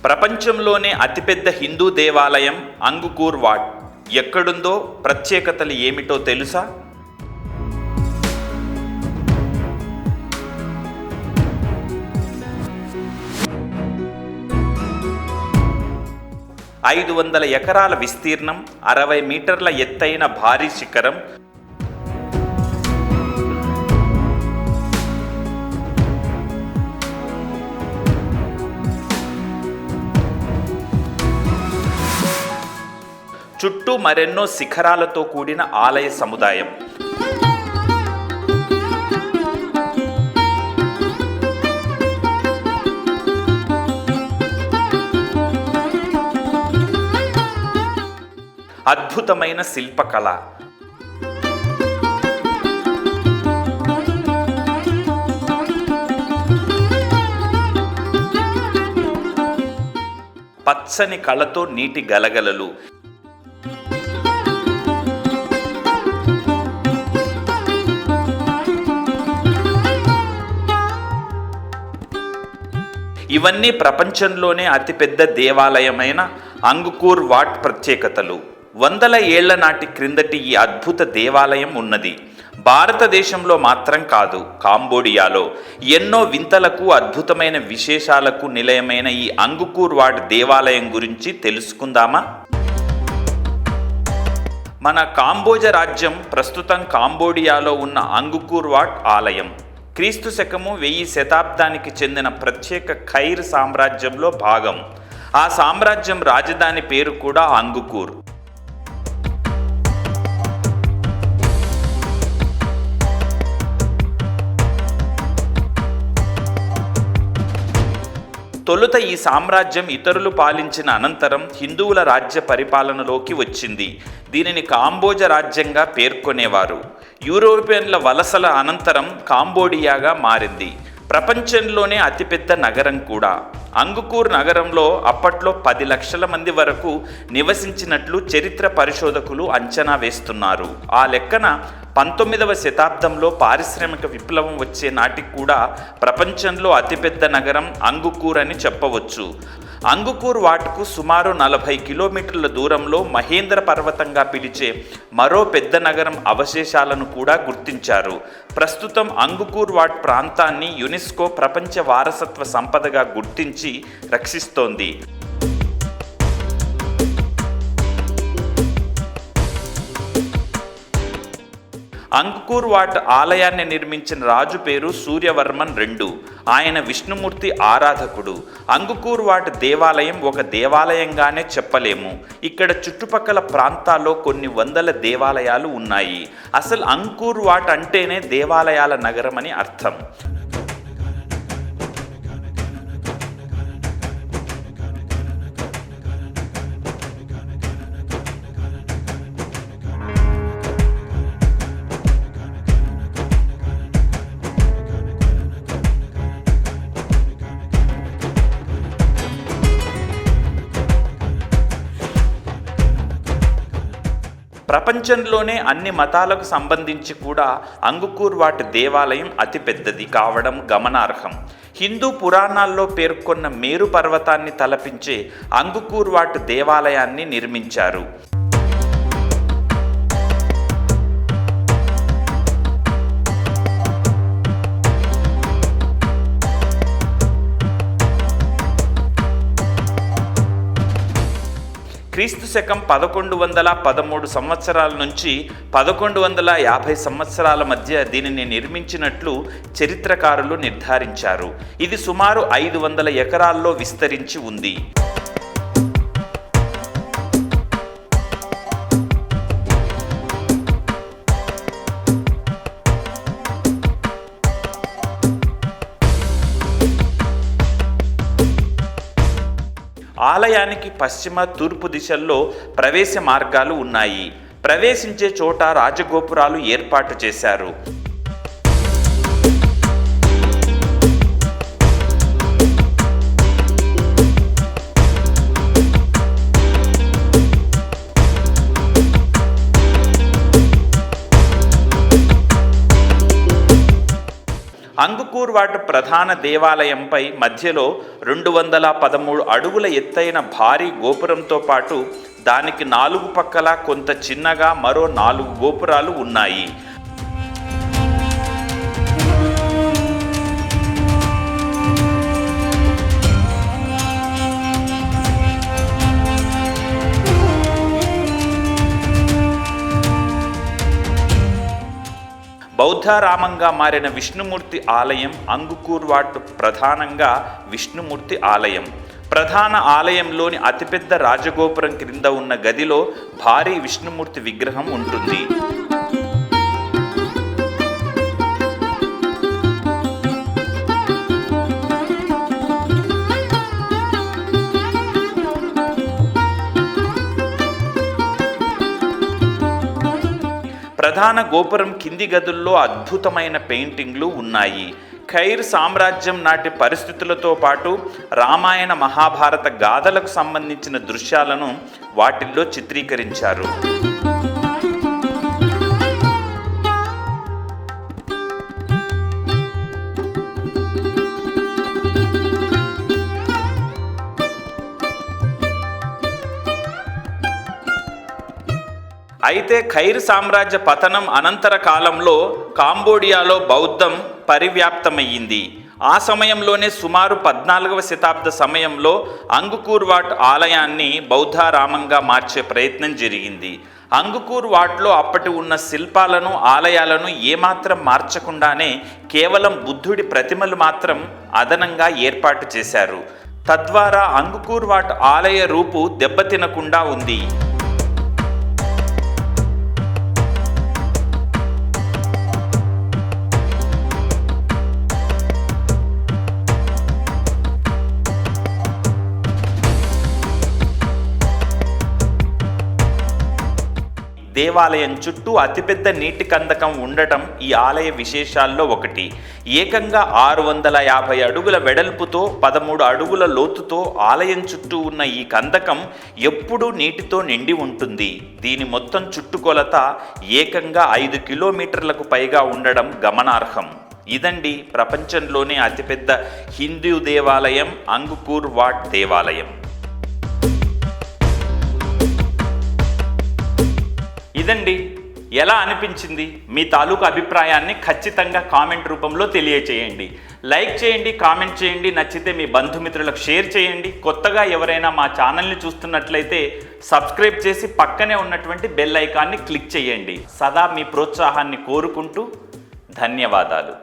ప్రపంచంలోనే అతిపెద్ద హిందూ దేవాలయం అంగుకూర్ వాట్ ఎక్కడుందో, ప్రత్యేకతలు ఏమిటో తెలుసా? ఐదు 500 ఎకరాల విస్తీర్ణం, 60 మీటర్ల ఎత్తైన భారీ శిఖరం, చుట్టూ మరెన్నో శిఖరాలతో కూడిన ఆలయ సముదాయం. అద్భుతమైన శిల్పకళ. పచ్చని కళతో నీటి గలగలలు. ఇవన్నీ ప్రపంచంలోనే అతిపెద్ద దేవాలయమైన అంగుకూర్ వాట్ ప్రత్యేకతలు. 100 ఏళ్ల నాటి క్రిందటి ఈ అద్భుత దేవాలయం ఉన్నది. భారతదేశంలో మాత్రం కాదు, కాంబోడియాలో ఎన్నో వింతలకు, అద్భుతమైన విశేషాలకు నిలయమైన ఈ అంగుకూర్ వాట్ దేవాలయం గురించి తెలుసుకుందామా? మన కాంబోజ రాజ్యం ప్రస్తుతం కాంబోడియాలో ఉన్న అంగుకూర్ వాట్ ఆలయం క్రీస్తు శకము 1000 శతాబ్దానికి చెందిన ప్రత్యేక ఖైర్ సామ్రాజ్యంలో భాగం. ఆ సామ్రాజ్యం రాజధాని పేరు కూడా అంగుకూర్. తొలుత ఈ సామ్రాజ్యం ఇతరులు పాలించిన అనంతరం హిందువుల రాజ్య పరిపాలనలోకి వచ్చింది. దీనిని కాంబోజ రాజ్యంగా పేర్కొనేవారు. యూరోపియన్ల వలసల అనంతరం కాంబోడియాగా మారింది. ప్రపంచంలోనే అతిపెద్ద నగరం కూడా. అంగుకూర్ నగరంలో అప్పట్లో 10 లక్షల మంది వరకు నివసించినట్లు చరిత్ర పరిశోధకులు అంచనా వేస్తున్నారు. ఆ లెక్కన 19వ శతాబ్దంలో పారిశ్రామిక విప్లవం వచ్చే నాటికి కూడా ప్రపంచంలో అతిపెద్ద నగరం అంగుకూర్ అని చెప్పవచ్చు. అంగుకూర్ వాట్కు సుమారు 40 కిలోమీటర్ల దూరంలో మహేంద్ర పర్వతంగా పిలిచే మరో పెద్ద నగరం అవశేషాలను కూడా గుర్తించారు. ప్రస్తుతం అంగుకూర్ వాట్ ప్రాంతాన్ని యునెస్కో ప్రపంచ వారసత్వ సంపదగా గుర్తించి రక్షిస్తోంది. అంగుకూర్ వాట్ ఆలయాన్ని నిర్మించిన రాజు పేరు సూర్యవర్మన్ II. ఆయన విష్ణుమూర్తి ఆరాధకుడు. అంగుకూర్ వాట్ దేవాలయం ఒక దేవాలయంగానే చెప్పలేము. ఇక్కడ చుట్టుపక్కల ప్రాంతాల్లో కొన్ని 100 దేవాలయాలు ఉన్నాయి. అసలు అంగుకూర్ వాట్ అంటేనే దేవాలయాల నగరం అని అర్థం. ప్రపంచంలోనే అన్ని మతాలకు సంబంధించి కూడా అంగుకూర్ వాట్ దేవాలయం అతిపెద్దది కావడం గమనార్హం. హిందూ పురాణాల్లో పేర్కొన్న మేరు పర్వతాన్ని తలపించే అంగుకూర్ వాట్ దేవాలయాన్ని నిర్మించారు. క్రీస్తు శకం 1113 సంవత్సరాల నుంచి 1150 సంవత్సరాల మధ్య దీనిని నిర్మించినట్లు చరిత్రకారులు నిర్ధారించారు. ఇది సుమారు 500 ఎకరాల్లో విస్తరించి ఉంది. ఆలయానికి పశ్చిమ, తూర్పు దిశల్లో ప్రవేశ మార్గాలు ఉన్నాయి. ప్రవేశించే చోట రాజగోపురాలు ఏర్పాటు చేశారు. అంగుకూర్ వాట్ ప్రధాన దేవాలయంపై మధ్యలో 213 అడుగుల ఎత్తైన భారీ గోపురంతో పాటు దానికి 4 పక్కల కొంత చిన్నగా మరో 4 గోపురాలు ఉన్నాయి. బౌద్ధారామంగా మారిన విష్ణుమూర్తి ఆలయం అంగుకూర్ వాట్ ప్రధానంగా విష్ణుమూర్తి ఆలయం. ప్రధాన ఆలయంలోని అతిపెద్ద రాజగోపురం క్రింద ఉన్న గదిలో భారీ విష్ణుమూర్తి విగ్రహం ఉంటుంది. ప్రధాన గోపురం కింది గదుల్లో అద్భుతమైన పెయింటింగ్లు ఉన్నాయి. ఖైర్ సామ్రాజ్యం నాటి పరిస్థితులతో పాటు రామాయణ మహాభారత గాథలకు సంబంధించిన దృశ్యాలను వాటిల్లో చిత్రీకరించారు. అయితే ఖైర్ సామ్రాజ్య పతనం అనంతర కాలంలో కాంబోడియాలో బౌద్ధం పరివ్యాప్తమయ్యింది. ఆ సమయంలోనే సుమారు 14వ శతాబ్ద సమయంలో అంగుకూర్ వాట్ ఆలయాన్ని బౌద్ధారామంగా మార్చే ప్రయత్నం జరిగింది. అంగుకూర్ వాట్లో అప్పటి ఉన్న శిల్పాలను ఆలయాలను ఏమాత్రం మార్చకుండానే కేవలం బుద్ధుడి ప్రతిమలు మాత్రం అదనంగా ఏర్పాటు చేశారు. తద్వారా అంగుకూర్ వాట్ ఆలయ రూపు దెబ్బతినకుండా ఉంది. దేవాలయం చుట్టూ అతిపెద్ద నీటి కందకం ఉండటం ఈ ఆలయ విశేషాల్లో ఒకటి. ఏకంగా 650 అడుగుల వెడల్పుతో 13 అడుగుల లోతుతో ఆలయం చుట్టూ ఉన్న ఈ కందకం ఎప్పుడూ నీటితో నిండి ఉంటుంది. దీని మొత్తం చుట్టుకొలత ఏకంగా 5 కిలోమీటర్లకు పైగా ఉండడం గమనార్హం. ఇదండి ప్రపంచంలోనే అతిపెద్ద హిందూ దేవాలయం అంగుకూర్ వాట్ దేవాలయం. ఇదండి, ఎలా అనిపించింది? మీ తాలూకు అభిప్రాయాన్ని ఖచ్చితంగా కామెంట్ రూపంలో తెలియచేయండి. లైక్ చేయండి, కామెంట్ చేయండి, నచ్చితే మీ బంధుమిత్రులకు షేర్ చేయండి. కొత్తగా ఎవరైనా మా ఛానల్ని చూస్తున్నట్లయితే సబ్స్క్రైబ్ చేసి పక్కనే ఉన్నటువంటి బెల్ ఐకాన్ని క్లిక్ చేయండి. సదా మీ ప్రోత్సాహాన్ని కోరుకుంటూ ధన్యవాదాలు.